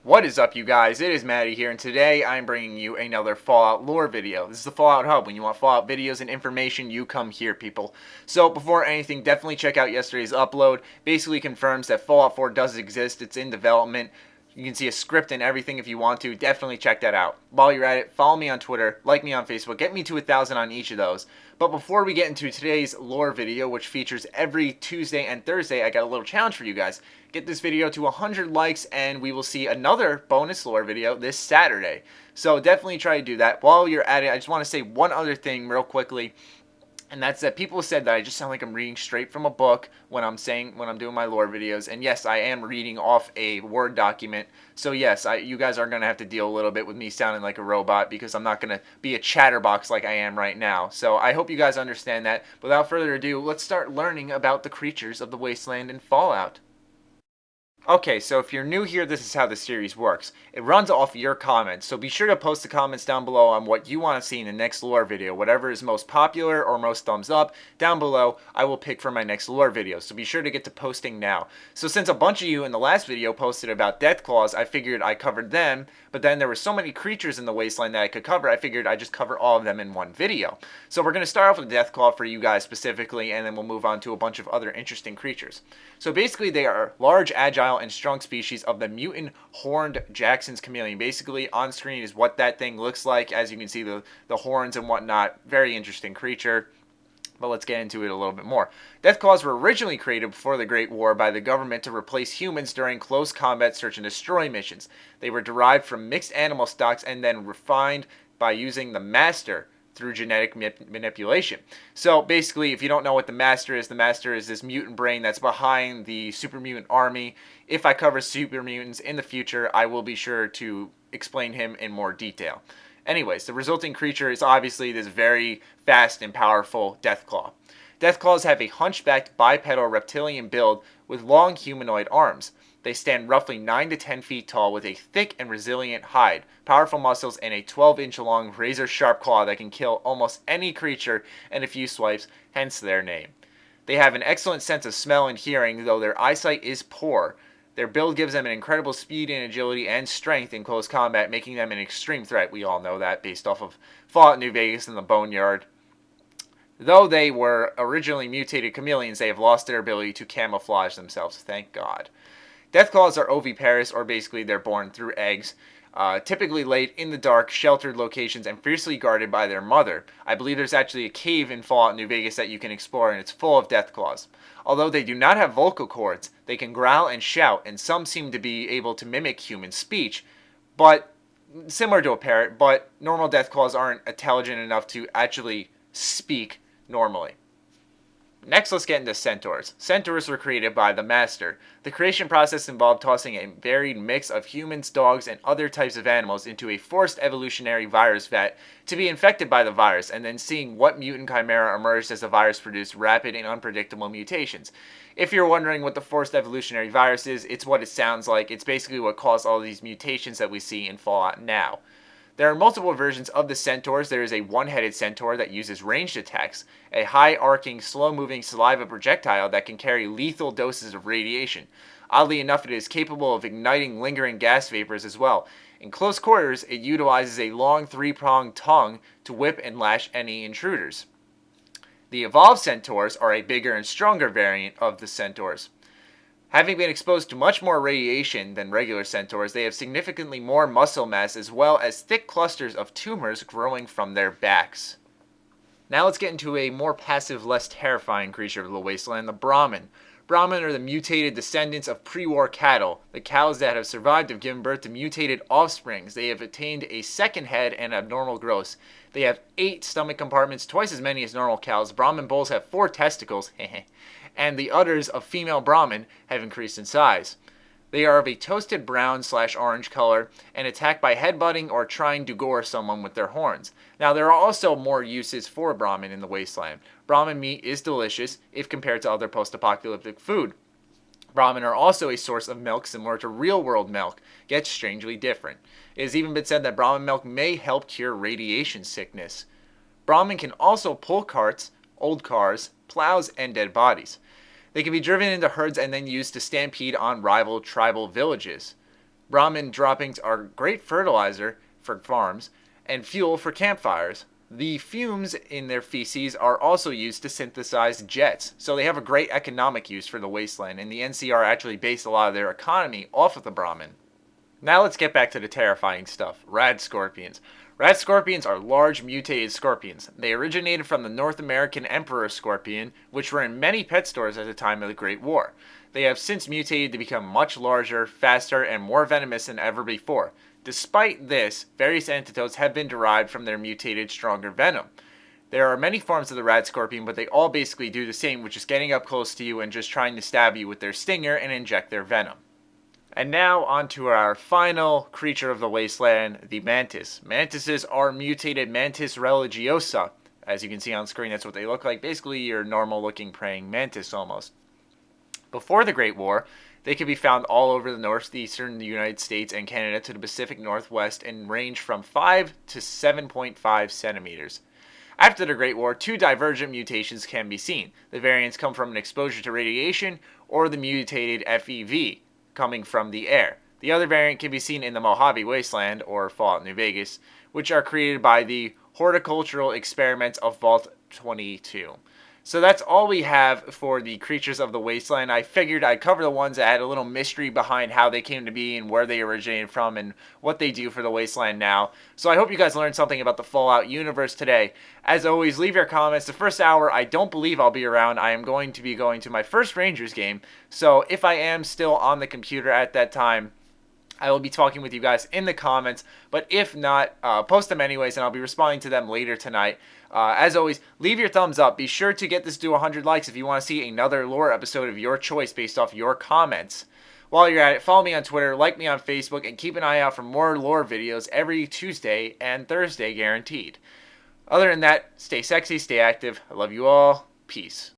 What is up, you guys? It is Matty here, and today I'm bringing you another Fallout lore video. This is the Fallout Hub. When you want Fallout videos and information, you come here, people. So before anything, definitely check out yesterday's upload. Basically confirms that Fallout 4 does exist. It's in development. You can see a script and everything if you want to. Definitely check that out. While you're at it, follow me on Twitter, like me on Facebook, get me to 1,000 on each of those. But before we get into today's lore video, which features every Tuesday and Thursday, I got a little challenge for you guys. Get this video to 100 likes and we will see another bonus lore video this Saturday. So definitely try to do that. While you're at it, I just want to say one other thing real quickly. And that's that people said that I just sound like I'm reading straight from a book when I'm doing my lore videos. And yes, I am reading off a Word document. So yes, you guys are going to have to deal a little bit with me sounding like a robot because I'm not going to be a chatterbox like I am right now. So I hope you guys understand that. Without further ado, let's start learning about the creatures of the Wasteland and Fallout. Okay, so if you're new here, this is how the series works. It runs off your comments, so be sure to post the comments down below on what you want to see in the next lore video. Whatever is most popular or most thumbs up, down below, I will pick for my next lore video. So be sure to get to posting now. So since a bunch of you in the last video posted about Deathclaws, I figured I covered them, but then there were so many creatures in the Wasteland that I could cover, I figured I'd just cover all of them in one video. So we're going to start off with Deathclaw for you guys specifically, and then we'll move on to a bunch of other interesting creatures. So basically they are large, agile, and strong species of the mutant horned Jackson's chameleon. Basically on screen is what that thing looks like. As you can see, the horns and whatnot. Very interesting creature. But let's get into it a little bit more. Deathclaws were originally created before the Great War by the government to replace humans during close combat search and destroy missions. They were derived from mixed animal stocks and then refined by using the master through genetic manipulation. So basically, if you don't know what the master is this mutant brain that's behind the super mutant army. If I cover super mutants in the future, I will be sure to explain him in more detail. Anyways, the resulting creature is obviously this very fast and powerful Deathclaw. Deathclaws have a hunchbacked bipedal reptilian build with long humanoid arms. They stand roughly 9 to 10 feet tall with a thick and resilient hide, powerful muscles, and a 12-inch long razor-sharp claw that can kill almost any creature in a few swipes, hence their name. They have an excellent sense of smell and hearing, though their eyesight is poor. Their build gives them an incredible speed and agility and strength in close combat, making them an extreme threat. We all know that based off of Fallout New Vegas and the Boneyard. Though they were originally mutated chameleons, they have lost their ability to camouflage themselves, thank God. Deathclaws are oviparous, or basically they're born through eggs, typically laid in the dark, sheltered locations, and fiercely guarded by their mother. I believe there's actually a cave in Fallout New Vegas that you can explore, and it's full of Deathclaws. Although they do not have vocal cords, they can growl and shout, and some seem to be able to mimic human speech, but similar to a parrot, but normal Deathclaws aren't intelligent enough to actually speak normally. Next, let's get into Centaurs. Centaurs were created by the Master. The creation process involved tossing a varied mix of humans, dogs, and other types of animals into a forced evolutionary virus vat to be infected by the virus, and then seeing what mutant chimera emerged as the virus produced rapid and unpredictable mutations. If you're wondering what the forced evolutionary virus is, it's what it sounds like. It's basically what caused all these mutations that we see in Fallout now. There are multiple versions of the Centaurs. There is a one-headed Centaur that uses ranged attacks, a high-arcing, slow-moving saliva projectile that can carry lethal doses of radiation. Oddly enough, it is capable of igniting lingering gas vapors as well. In close quarters, it utilizes a long three-pronged tongue to whip and lash any intruders. The Evolved Centaurs are a bigger and stronger variant of the Centaurs. Having been exposed to much more radiation than regular Centaurs, they have significantly more muscle mass as well as thick clusters of tumors growing from their backs. Now let's get into a more passive, less terrifying creature of the Wasteland, the Brahman. Brahman are the mutated descendants of pre-war cattle. The cows that have survived have given birth to mutated offsprings. They have attained a second head and abnormal growth. They have 8 stomach compartments, twice as many as normal cows. Brahman bulls have 4 testicles, and the udders of female Brahman have increased in size. They are of a toasted brown/orange color and attack by headbutting or trying to gore someone with their horns. Now, there are also more uses for Brahman in the Wasteland. Brahman meat is delicious if compared to other post-apocalyptic food. Brahman are also a source of milk similar to real-world milk, yet strangely different. It has even been said that Brahman milk may help cure radiation sickness. Brahman can also pull carts, old cars, plows, and dead bodies. They can be driven into herds and then used to stampede on rival tribal villages. Brahman droppings are great fertilizer for farms and fuel for campfires. The fumes in their feces are also used to synthesize jets, so they have a great economic use for the Wasteland, and the NCR actually based a lot of their economy off of the Brahman. Now let's get back to the terrifying stuff, Radscorpions. Radscorpions are large mutated scorpions. They originated from the North American Emperor scorpion, which were in many pet stores at the time of the Great War. They have since mutated to become much larger, faster, and more venomous than ever before. Despite this, various antidotes have been derived from their mutated, stronger venom. There are many forms of the Radscorpion, but they all basically do the same, which is getting up close to you and just trying to stab you with their stinger and inject their venom. And now on to our final creature of the Wasteland, the Mantis. Mantises are mutated Mantis religiosa. As you can see on screen, that's what they look like. Basically, your normal looking praying mantis almost. Before the Great War, they could be found all over the northeastern United States and Canada to the Pacific Northwest and range from 5 to 7.5 centimeters. After the Great War, two divergent mutations can be seen. The variants come from an exposure to radiation or the mutated FEV, coming from the air. The other variant can be seen in the Mojave Wasteland, or Fallout New Vegas, which are created by the horticultural experiments of Vault 22. So that's all we have for the creatures of the Wasteland. I figured I'd cover the ones that had a little mystery behind how they came to be and where they originated from and what they do for the Wasteland now. So I hope you guys learned something about the Fallout universe today. As always, leave your comments. The first hour, I don't believe I'll be around. I am going to be going to my first Rangers game. So if I am still on the computer at that time, I will be talking with you guys in the comments, but if not, post them anyways, and I'll be responding to them later tonight. As always, leave your thumbs up. Be sure to get this to 100 likes if you want to see another lore episode of your choice based off your comments. While you're at it, follow me on Twitter, like me on Facebook, and keep an eye out for more lore videos every Tuesday and Thursday guaranteed. Other than that, stay sexy, stay active. I love you all. Peace.